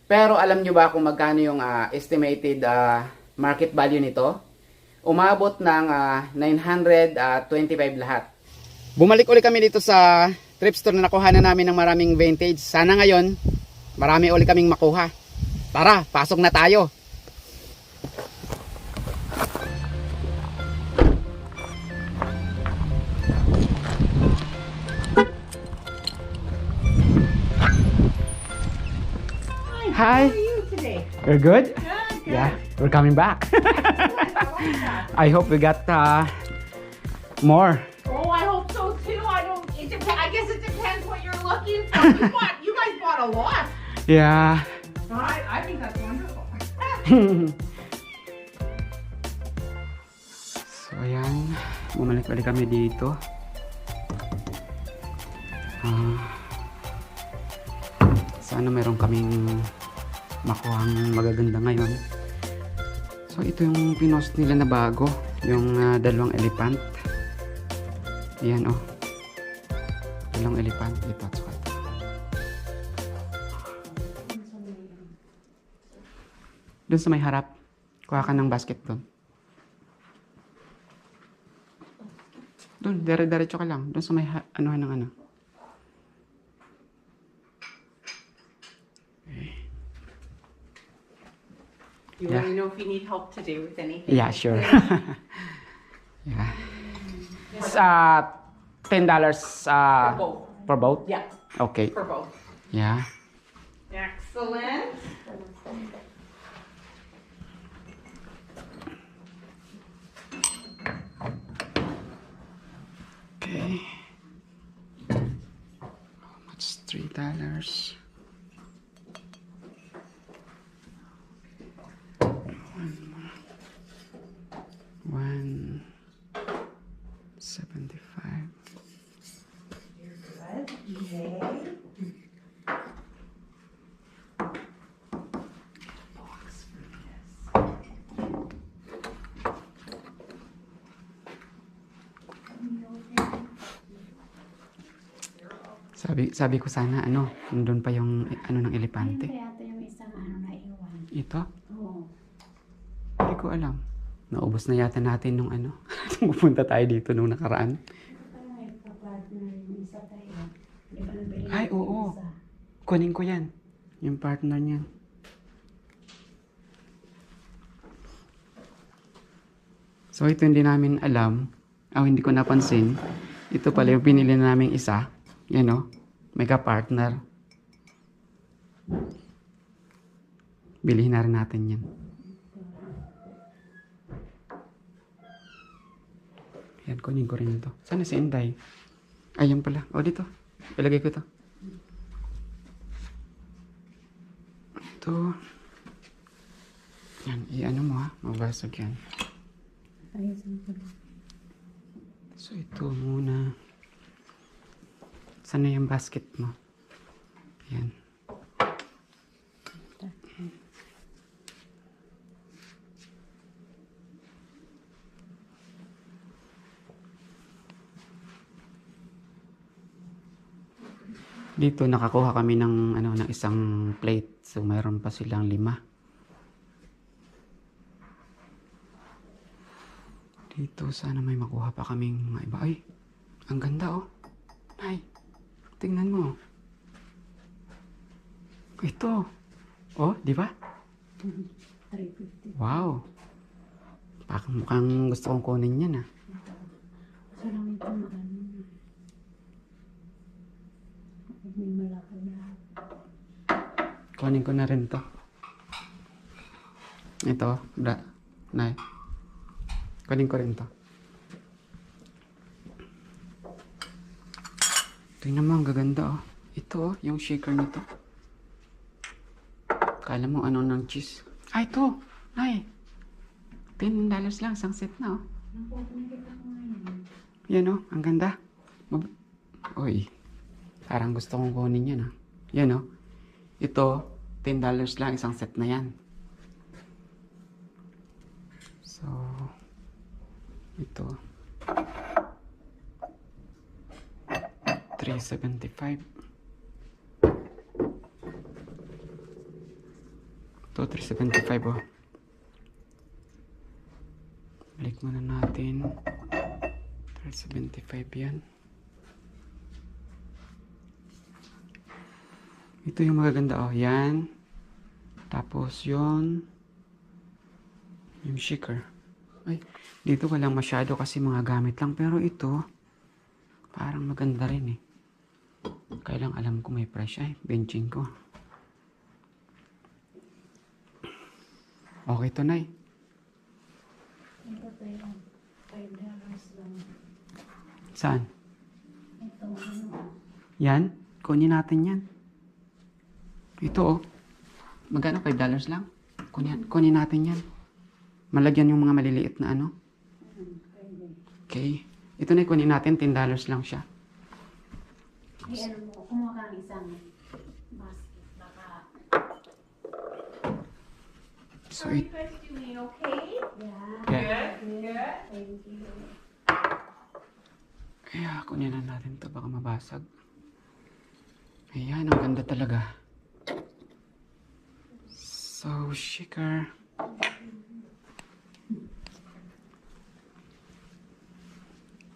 Pero alam nyo ba kung magkano yung estimated market value nito? Umabot ng 925 lahat. Bumalik ulit kami dito sa thrift store na nakuha na namin ng maraming vintage. Sana ngayon, marami ulit kaming makuha. Tara, pasok na tayo. Hi. How are you today? You're good? Good. Yeah, we're coming back. I like that. I hope we got more. Oh, I hope so too. I guess it depends what you're looking for. You guys bought a lot. Yeah. I think that's wonderful. So ayan, bumalik-balik kami dito. Sana meron kaming makuhang magaganda ngayon. So ito yung pinost nila na bago, yung dalawang elephant. Ayan oh. Dalawang elephant, ito at saka ito. Doon sa may harap, kuha ka ng basket doon. Doon, dire-diretso ka lang. Doon sa may anuhan ng ano. You Yeah. want to know if you need help today with anything? Yeah, sure. Yeah. It's $10 For both. for both? Yeah, Okay. for both. Yeah. Excellent. Okay. How much? $3. One 75. Sabi ko sana ano, nandun pa yung ano ng elepante. Kaya ito yung isang na iwan. Ito? Oo. Hindi ko alam. Naubos na yata natin nung ano. Pupunta tayo dito nung nakaraan. Parang may partner yung isa tayo. Di ba nabili Ay, natin oo. isa? Kunin ko yan. Yung partner niyan. So ito hindi namin alam. Hindi ko napansin. Ito pala yung pinili na naming isa. Yan o. May ka-partner. Bilihin na rin natin yan. Yan, kunin ko rin ito. Sana si Inday? Ayun pala. O, dito. Ilagay ko ito. Ito. Yan, i-ano mo ha. Mabasag yan. Ayusin ko. So, ito muna. Sana yung basket mo? Yan. Dito nakakuha kami ng ano ng isang plate. So mayroon pa silang 5. Dito sana may makuha pa kaming mga iba. Ay, ang ganda oh. Ay, tingnan mo. Ito. Oh, di ba? 350. Wow. Parang mukhang gusto kong kunin yan ah. Gusto lang ito magano. May malaki na. Kunin ko na rin to. Ito, Nay. Kunin ko rin to. Tingnan mo, ang gaganda oh. Ito oh, yung shaker nito. Kala mo ano ng cheese. Ay, ito. Nay. $10 lang, isang set na oh. Nakita ko ngayon. Yan oh, ang ganda. Uy. Parang gusto kong kunin yan ah. Yan oh. Ito, $10 lang, isang set na yan. So, ito. $3.75. Ito, 375 oh. Balik muna natin. 375 yan. Ito yung magaganda oh. Yan. Tapos yun. Yung shaker. Ay, dito walang masyado kasi mga gamit lang. Pero ito, parang maganda rin eh. Kaya lang alam ko may price. Ay, benching ko. Okay to, Nay. Ito tayo. $5 lang. Saan? Ito, ano. Yan. Kunin natin yan. Ito oh. Magkano? $5 lang? Kunin natin yan. Malagyan yung mga maliliit na ano. Pwede. Okay. Ito na kunin natin. $10 lang siya. Ay, ano mo, kumuha ka ng isang basket. Baka, So, How are you guys doing? Okay? yeah. yeah. Good. Thank you. Kaya kunin na natin to baka mabasag. Ayan, ang ganda talaga. So, shaker.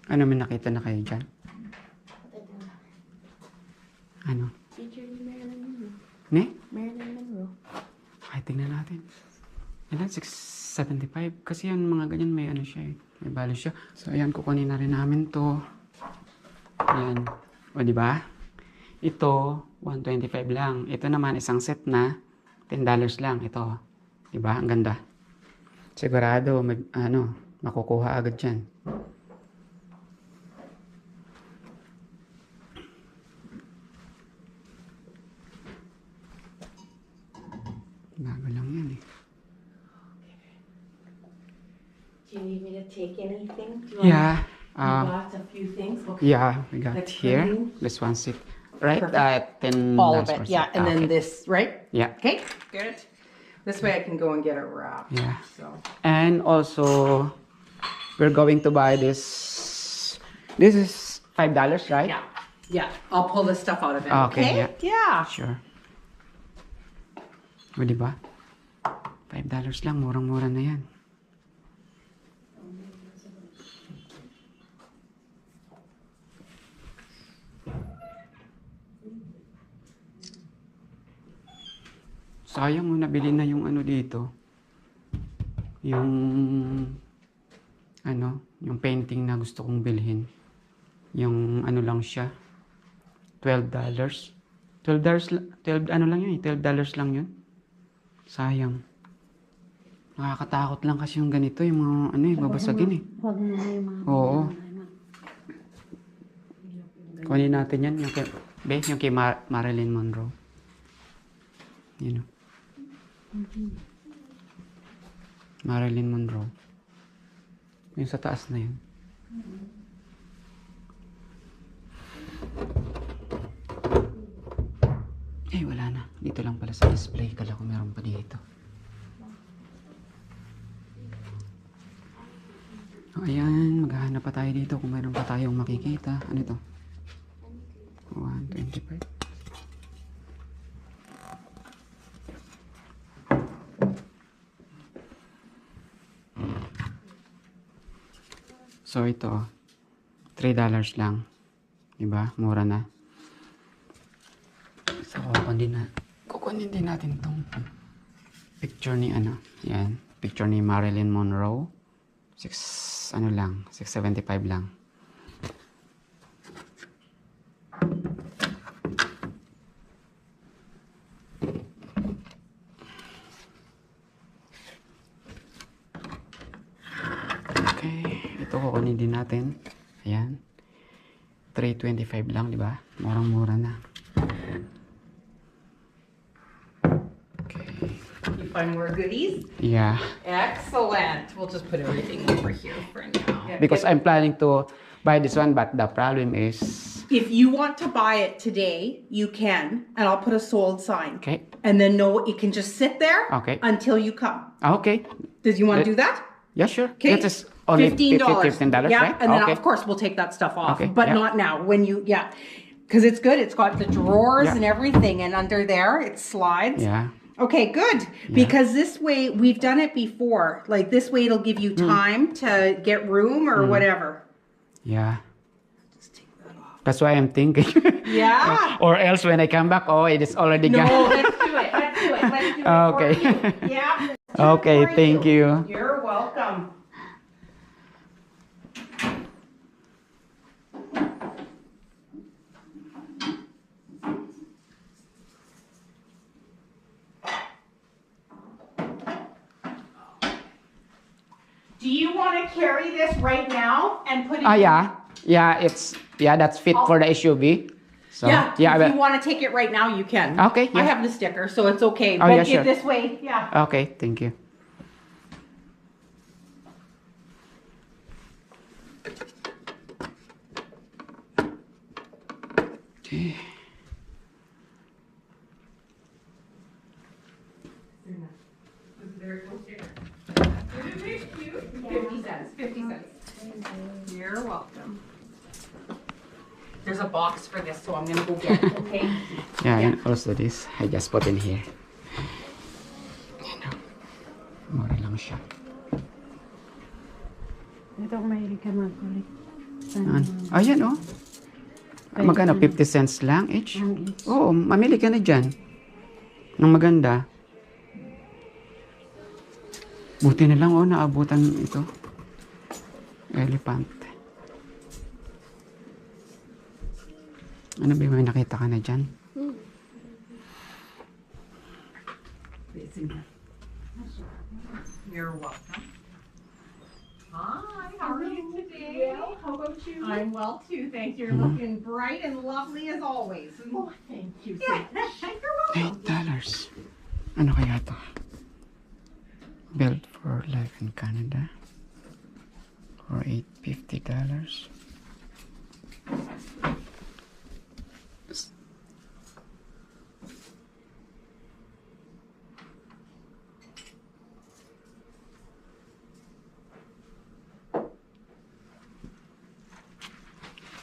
Ano, may nakita na kayo dyan? Ano? Picture ni Marilyn Monroe. Ne? Marilyn Monroe. Ay, tingnan natin. Ilan? 675. Kasi yan, mga ganyan, may ano siya eh. May balo siya. So, ayan, kukunin na rin namin to. Ayan. O, di ba? Ito, 125 lang. Ito naman, isang set na $10 lang. Ito. Di ba? Ang ganda. Sigurado, makukuha agad dyan. Bago lang yan eh. Do you need me to take anything? Do you Yeah. You got a few things? Okay. Yeah, we got Like here. printing? This one sit. Right? Perfect. $10 All of per it, yeah. set. And then Okay. this, right? Yeah. Okay, good. This way I can go and get it wrapped. Yeah. So And also, we're going to buy this. This is $5, right? yeah, yeah. I'll pull this stuff out of it. Okay, Okay. Yeah. Sure. O, diba? $5 lang. Murang-mura na yan. Sayang mo nabili na yung ano dito. Yung yung painting na gusto kong bilhin. Yung ano lang siya. $12. $12 ano lang yun, $12 lang yun. Sayang. Nakakatakot lang kasi yung ganito, yung mga babasagin eh. Huwag mo na yung mga Oo. ano. Kunin natin yan, yung kay Marilyn Monroe. Yun o. Marilyn Monroe. Yung sa taas na yun. Eh, wala na. Dito lang pala sa display. Kala ko meron pa dito. O, ayan. Maghahanap pa tayo dito kung meron pa tayong makikita. Ano ito? 125. So, ito. $3 lang. Diba? Mura na. So, kukunin din natin tong picture ni Yan. Picture ni Marilyn Monroe. 675 lang. Okay. Ito kukunin din natin. Ayan. $325 lang, di ba? Murang-mura na. You find more goodies? Yeah. Excellent. We'll just put everything over here for now. Because I'm planning to buy this one, but the problem is... If you want to buy it today, you can, and I'll put a sold sign. Okay. And then it can just sit there Okay. until you come. Okay. Did you want to do that? Yeah, sure. Okay. That is only $15. $15, Yeah, right? and then Okay. of course we'll take that stuff off, Okay, but yeah. not now. When you because it's good. It's got the drawers Yeah. and everything, and under there it slides. Yeah. Okay, good. Because this way, we've done it before. Like this way, it'll give you time to get room or whatever. Yeah. Just take that off. That's why I'm thinking. Yeah. Or else when I come back, oh, it is already No, gone. let's do it. Let's do it. Let's do it. Okay. For you. Yeah. Okay, For thank you. You're welcome. Do you want to carry this right now and put it in? Yeah. Yeah, that's fit for the SUV. So, Yeah, yeah, if but- you want to take it right now, you can. Okay, I yeah. have the sticker, so it's okay. Oh, But yeah, if sure. this way, yeah. Okay, thank you. Okay. Very cool sticker. Isn't it cute? 50 cents. 50 cents. You're welcome. There's a box for this, so I'm gonna go get it, okay? Yeah, and also this, I just put in here. You know, mura lang siya. Ito kung mahilig ka mag-collect. Ayan, oh. Magkano? 50 cents lang each? Oo, mamili ka na dyan. Ng maganda. Buti na lang, oh, naabutan ito. Elephant. Ano ba, may nakita ka na dyan? You're welcome. Hi, how are you today? Well, how about you? I'm well too, thank you. You're looking bright and lovely as always. Oh, thank you so much. You're welcome. $8. Ano kaya to? Built for life in Canada. For $850.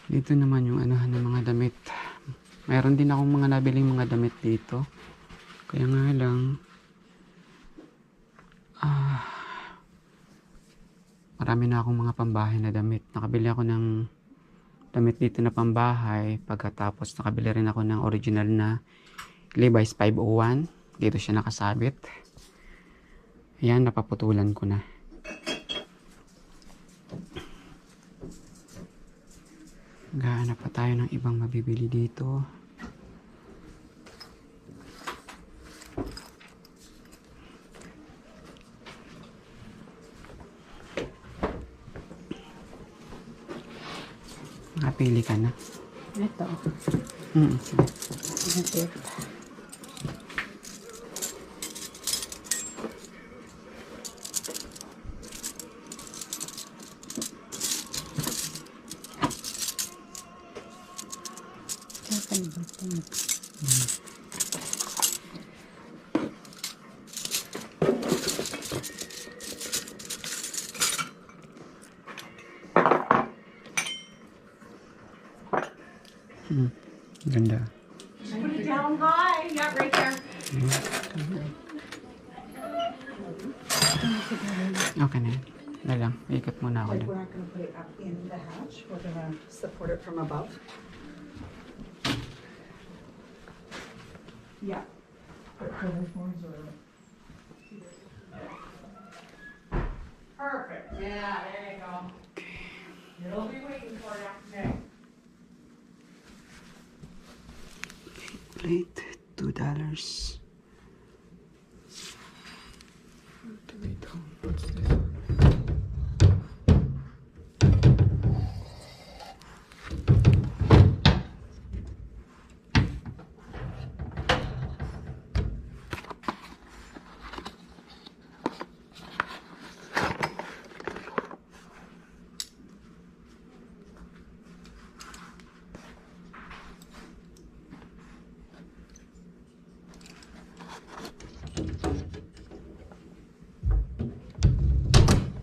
Dito naman yung anuhan ng mga damit. Mayroon din akong mga nabiling mga damit dito. Kaya nga lang, marami na akong mga pambahay na damit. Nakabili ako ng damit dito na pambahay. Pagkatapos nakabili rin ako ng original na Levi's 501. Dito siya nakasabit. Ayan, napaputulan ko na. Gahanap pa tayo ng ibang mabibili dito. Nakapili ka na. Ito. Sige. Ito. Ganda. Put it down high. Yeah, right there. Okay na yan. Wala lang. Ikot muna ako Like doon. we're not gonna put it up in the hatch, we're gonna support it from above. Yeah. Put pillar forms or. Perfect. Yeah, there you go. It'll be waiting for you next. Plate, $2. Tomato. What's this?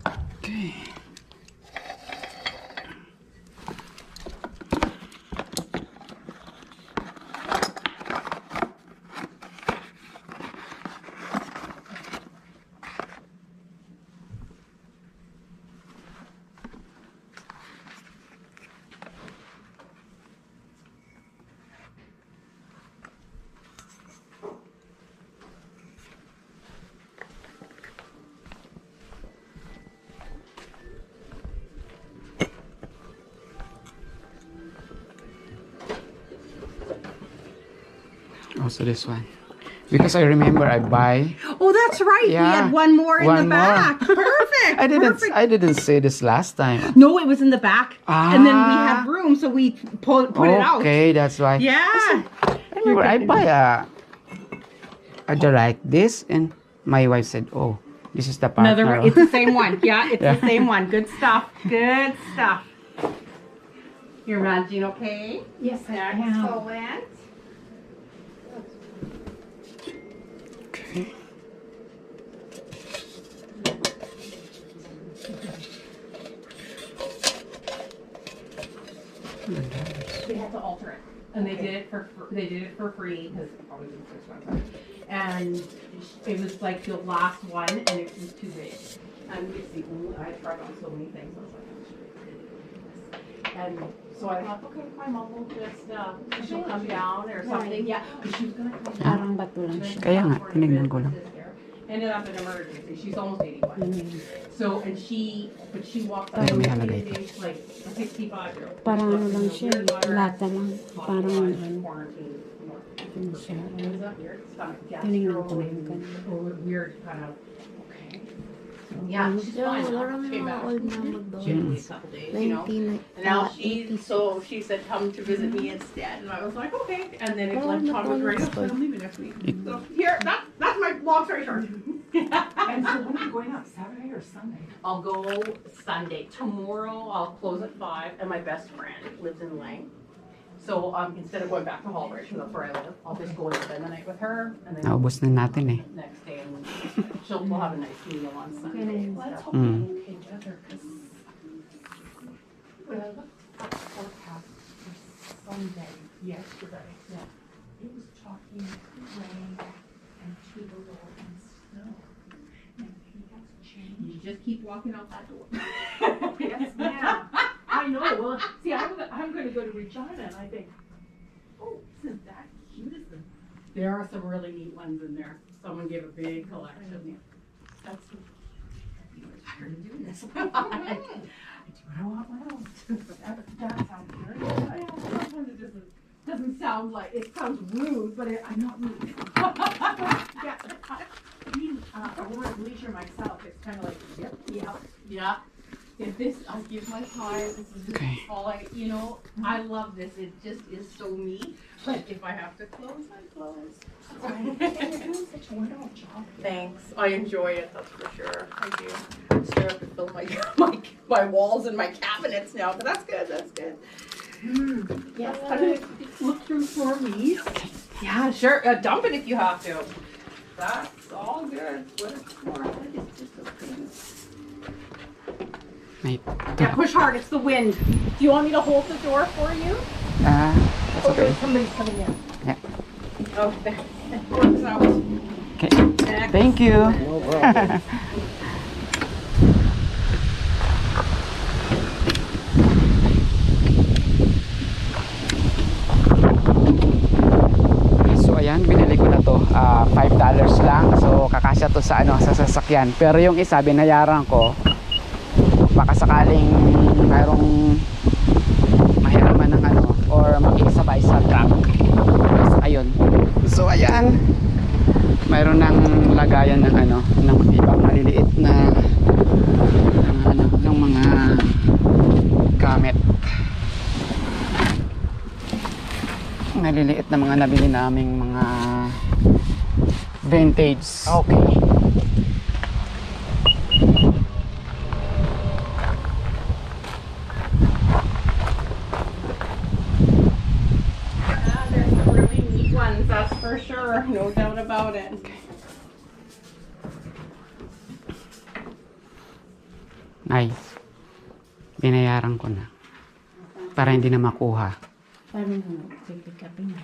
Okay. also this one. Because I remember I buy. Oh, that's right. We Yeah. had one more in the One more. back. Perfect. Perfect. I didn't say this last time. No, it was in the back. And then we Ah. had room, so we put it out. Okay, that's why. Yeah. I remember I buy a jar like this, and my wife said, "Oh, this is the partner." Another one. It's the same one. Yeah, it's the same one. Good stuff. Good stuff. You're managing okay? Yes, I am. Excellent. Okay. They had to alter it, and they did it for free because it probably didn't so expensive. And it was like the last one, and it was too big. And it's the only I tried on so many things. I was like, and so I thought, okay, my mom will just she'll come down or something. Yeah, but she was gonna come down. Parang bato lang siya. Kaya nga, tinignan ko lang. Ended up in emergency. She's almost 81. So, and she walked Ay, out may halaga ito. like a 65-year-old. Parang ano lang siya, lata lang. Parang ano, Quarantine. ano siya. Is that weird? Stomach Tinignan ko gastro. lang kanina. Or weird kind of. Okay. So, yeah, she's fine. Parang Came mga back. old na She mag-doon. had a couple days, you know. 19, And now she said come to visit me instead, and I was like, okay. And then it like Tom was ready. I'm leaving next week. So here, that's my long story short. And so when are you going up, Saturday or Sunday? I'll go Sunday. Tomorrow I'll close at 5, and my best friend lives in Lang. So instead of going back to Hallbridge, because that's where I live, I'll just go and spend the night with her, and then Naubos na natin eh. next day and we'll have a nice meal on Sunday. and Let's stuff. hope Mm. we can together, because when I looked at the forecast for Sunday yesterday, it was chalky rain and 2 below and snow. And he has changed. You just keep walking out that door. Yes, ma'am. I know. Well, see, I'm going to go to Regina, and I think, oh, isn't that cute? There are some really neat ones in there. Someone gave a big collection. That's the You were tired of doing this. I want my own. That sounds very good. Sometimes it doesn't sound like, it sounds rude, but I'm not rude. Yeah, I mean, I want to leisure myself. It's kind of like, Yeah. If this, I'll give my time. This is just Okay. all I love this. It just is so me. But if I have to close, I close. and you're doing such a wonderful job. Thanks. I enjoy it, that's for sure. I do. I'm starting to fill my walls and my cabinets now, but that's good, that's good. Yes, I'm gonna look through for me. Yeah, sure. Dump it if you have to. That's all good. What it's for, that is just so pretty. May Yeah, push hard, it's the wind. Do you want me to hold the door for you? that's okay. Somebody's coming in. Yeah. Okay. Works out. Okay. Thank you. So ayan, binili ko na to, $5 lang. So kakasya to sa sa sasakyan. Pero yung isa binayaran ko, baka sakaling mayroong mahiraman ng or makikisabay sa truck. So, ayun. So ayan, mayroon ng lagayan ng ng ibang maliliit na ng mga gamit. Maliliit na mga nabili naming mga vintage. Okay. There's some really neat ones, that's for sure. No doubt about it. Nice. Binayaran ko na. Para hindi na makuha. Parang pick upin na.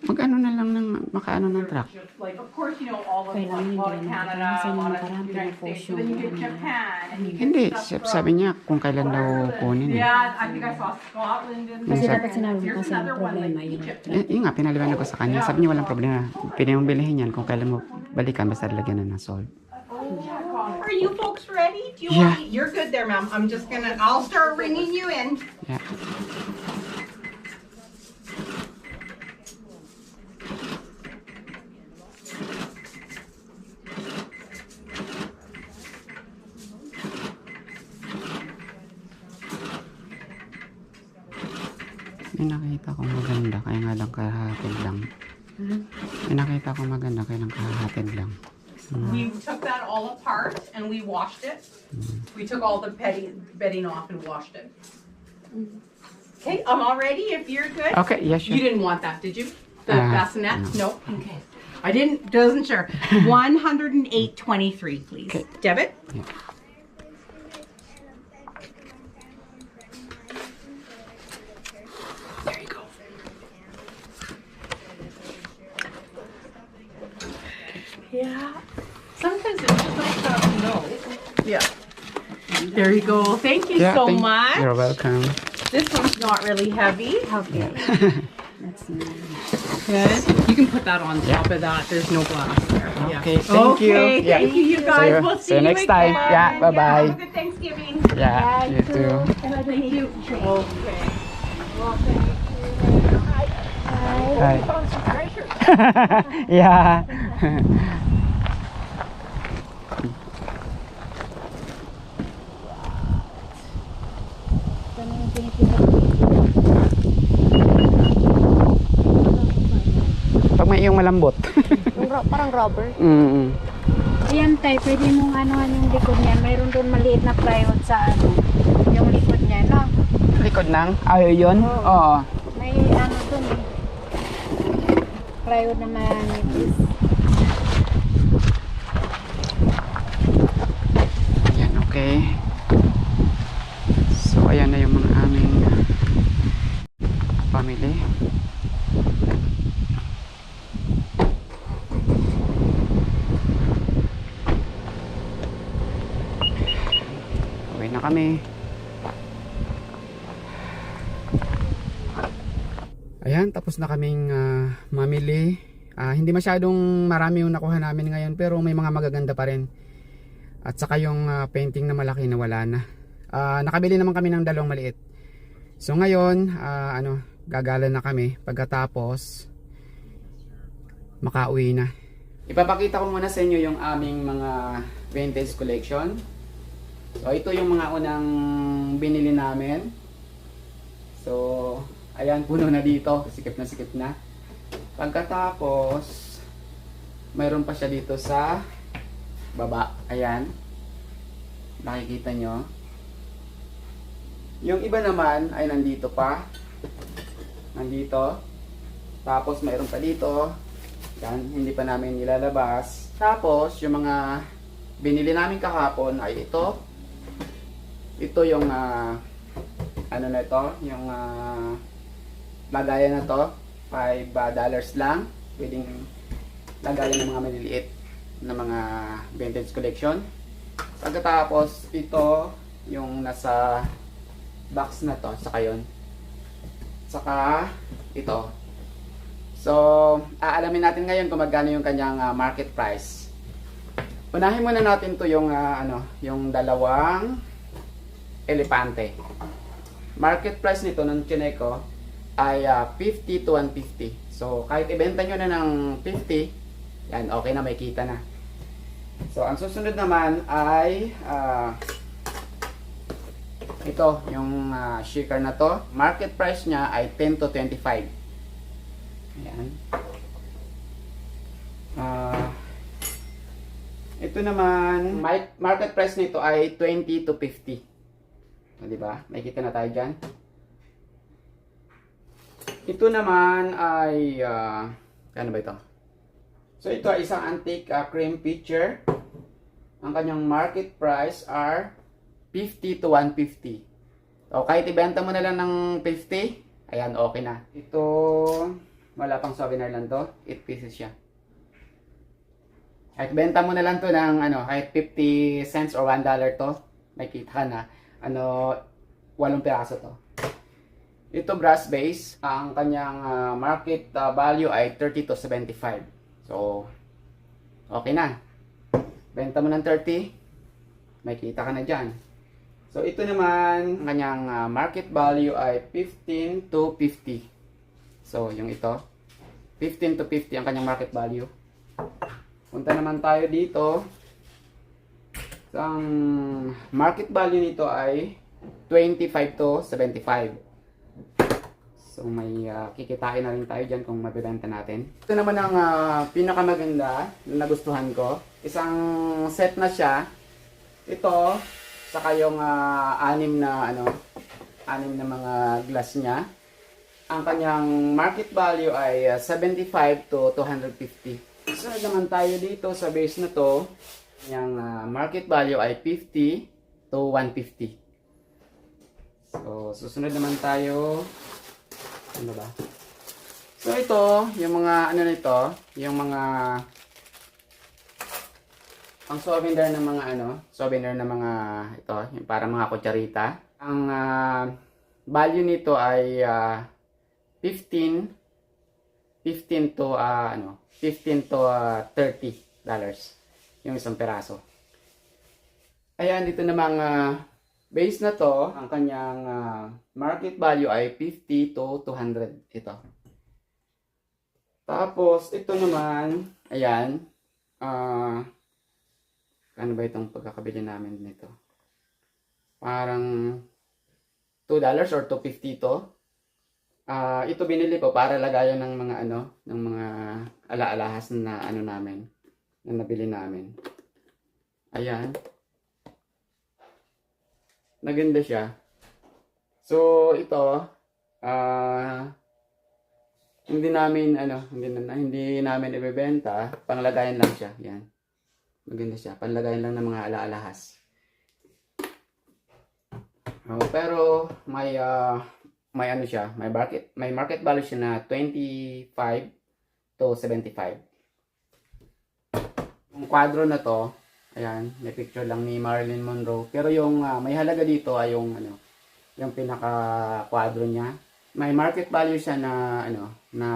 Mag-ano na lang ng makaano ng truck. Just like, of course, you know, all of Kailangan a lot of hindi na Canada, kasi a lot of parang United pinupost States, but then you get yung Japan, and you get Hindi, stuff from- sabi niya kung kailan daw kunin. Eh. Yeah, I think I saw Scotland and Kasi Minsan- dapat sinabi mo Here's kasi ang another one, problema like yun. Egypt. Yun nga, pinaliwanag ko sa kanya. Sabi niya walang problema. Pwede mong bilhin yan kung kailan mo balikan basta lagyan na ng salt. Are you folks ready? Do you Yeah. want? You're good there, ma'am. I'll start ringing you in. Yeah. May nakita ko maganda, kaya nga lang kahatid lang. May nakita ko maganda, kaya lang kahatid lang. We took that all apart and we washed it. We took all the bedding off and washed it. Okay, I'm all ready if you're good. Okay, yes, You sure. didn't want that, did you? The Uh, bassinet? No. Okay. I didn't, doesn't sure. 108.23, please. Okay. Debit? Yeah. There you go. Yeah. Sometimes it's just nice to have to know. Yeah. There you go. Thank you so much. You're welcome. This one's not really heavy. Okay. That's nice. Good. You can put that on top of that. There's no glass there. Yeah. Okay, thank you. Okay, Yeah. thank you, you See guys. you. We'll See you next again. time. Yeah, bye-bye. Have a good Thanksgiving. Yeah, you too. Thank you. Okay. Hi. Yeah. Pag may iyong malambot. Parang rubber. Mm. Ayan tay, pwede mong anuhan yung likod niyan. Mayroon doon maliit na plywood sa ano. Yung likod niya, no? Likod ng? Yun? Oo. May ano doon eh. Plywood na manipis. Ayan, okay. So, ayan na yung mga aming family. Uwi na kami. Ayan, tapos na kaming mamili. Hindi masyadong marami yung nakuha namin ngayon, pero may mga magaganda pa rin. At saka yung painting na malaki na wala na. Nakabili naman kami ng dalawang maliit. So ngayon, gagala na kami pagkatapos makauwi na. Ipapakita ko muna sa inyo yung aming mga vintage collection. So ito yung mga unang binili namin. So ayan, puno na dito, sikip na. Pagkatapos mayroon pa siya dito sa baba. Ayan, nakikita nyo. Yung iba naman ay nandito pa. Nandito. Tapos mayroon pa dito. Yan, hindi pa namin nilalabas. Tapos yung mga binili namin kahapon ay ito. Ito yung ano na ito, yung lagayan na to. $5 lang. Pwedeng lagayan ng mga maliliit na mga vintage collection. Pagkatapos ito yung nasa box na to, saka yun. Saka ito. So, aalamin natin ngayon kung magkano yung kanyang market price. Unahin muna natin to yung yung dalawang elepante. Market price nito ng Chineco ay 50 to 150. So, kahit ibenta nyo na ng 50, yan, okay na, may kita na. So, ang susunod naman ay ito, yung shaker na to. Market price niya ay 10 to 25. Ayan. Ito naman, market price nito ay 20 to 50. Di ba? May kita na tayo dyan. Ito naman ay, ano ba ito? So, ito ay isang antique cream pitcher. Ang kanyang market price are 50 to 150. So, kahit ibenta mo na lang ng 50, ayan, okay na. Ito, wala pang souvenir lang to. 8 pieces siya. Kahit benta mo na lang to ng, kahit 50 cents or $1 to, may kita na, 8 piraso to. Ito, brass base. Ang kanyang market value ay 30 to 75. So, okay na. Benta mo ng 30, may kita ka na dyan. So, ito naman, ang kanyang market value ay 15 to 50. So, yung ito, 15 to 50 ang kanyang market value. Punta naman tayo dito. So, ang market value nito ay 25 to 75. So may kikitain na rin tayo dyan kung mabibenta natin. Ito naman ang pinakamaganda na nagustuhan ko. Isang set na siya. Ito, saka yung anim na mga glass niya. Ang kanyang market value ay 75 to 250. So naman tayo dito sa base na to. Yung market value ay 50 to 150. So susunod naman tayo. Ano ba? So ito, yung mga yung mga ang souvenir ng mga souvenir ng mga ito, yung para mga kutsarita. Ang value nito ay 15 to 30 dollars yung isang peraso. Ayan, dito namang base na to, ang kanyang market value ay 50 to 200 ito. Tapos ito naman, ayan, ano ba itong pagkakabili namin nito? Parang $2 or $2.50 to. Ito binili ko para lagayan ng mga ng mga ala-alahas na namin, na nabili namin. Ayan. Naganda siya. So ito hindi namin ibebenta, panglagayan lang siya. Yan. Maganda siya, panlagayan lang ng mga ala-alahas. Pero may market value siya na 25 to 75. Yung kwadro na to, ayan, may picture lang ni Marilyn Monroe. Pero yung may halaga dito ay yung pinaka kwadro niya. May market value siya na na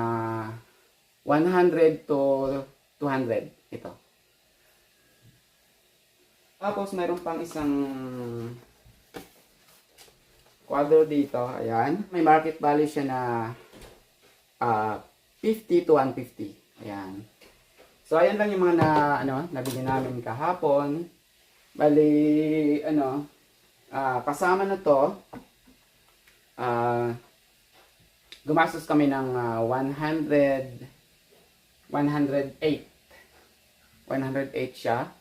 100 to 200 ito. Tapos mayroon pang isang kwadro dito, ayan. May market value siya na 50 to 150. Ayan. So ayan lang yung mga nabili namin kahapon. Bali kasama na to gumastos kami ng 108 siya.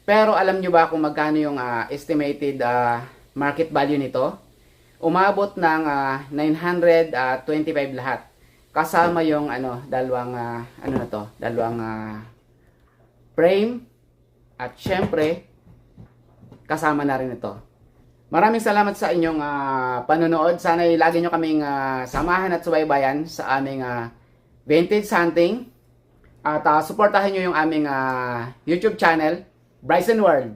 Pero alam nyo ba kung magkano yung estimated market value nito? Umabot ng 925 lahat. Kasama yung dalawang frame at syempre kasama na rin ito. Maraming salamat sa inyong panonood. Sana lagi nyo kaming samahan at subaybayan sa aming vintage hunting. At suportahan nyo yung aming YouTube channel, Bryson World.